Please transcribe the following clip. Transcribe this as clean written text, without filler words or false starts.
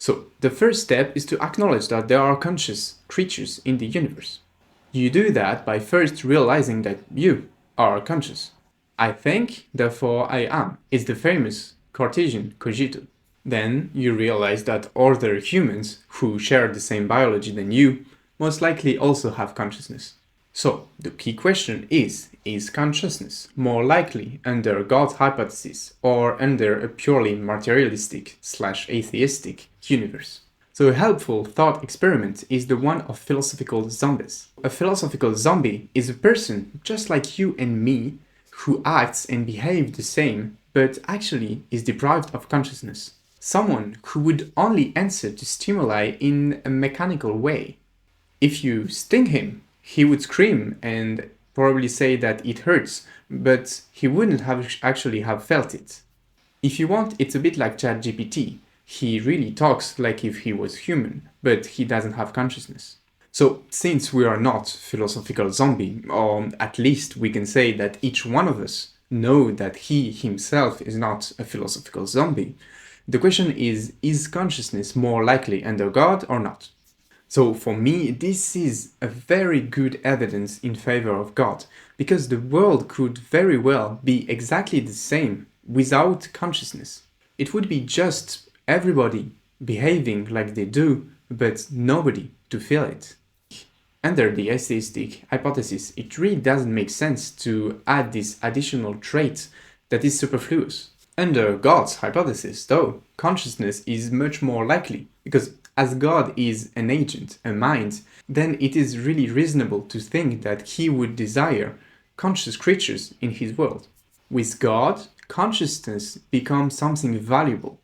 So, the first step is to acknowledge that there are conscious creatures in the universe. You do that by first realizing that you are conscious. I think, therefore I am, is the famous Cartesian cogito. Then you realize that other humans who share the same biology than you most likely also have consciousness. So, the key question is consciousness more likely under God's hypothesis or under a purely materialistic/atheistic universe? So a helpful thought experiment is the one of philosophical zombies. A philosophical zombie is a person just like you and me who acts and behaves the same but actually is deprived of consciousness. Someone who would only answer to stimuli in a mechanical way. If you sting him, he would scream and probably say that it hurts, but he wouldn't actually have felt it. If you want, it's a bit like ChatGPT. He really talks like if he was human, but he doesn't have consciousness. So, since we are not philosophical zombie, or at least we can say that each one of us know that he himself is not a philosophical zombie, the question is consciousness more likely under God or not? So for me, this is a very good evidence in favor of God, because the world could very well be exactly the same without consciousness. It would be just everybody behaving like they do, but nobody to feel it. Under the atheistic hypothesis, it really doesn't make sense to add this additional trait that is superfluous. Under God's hypothesis, though, consciousness is much more likely, because as God is an agent, a mind, then it is really reasonable to think that he would desire conscious creatures in his world. With God, consciousness becomes something valuable.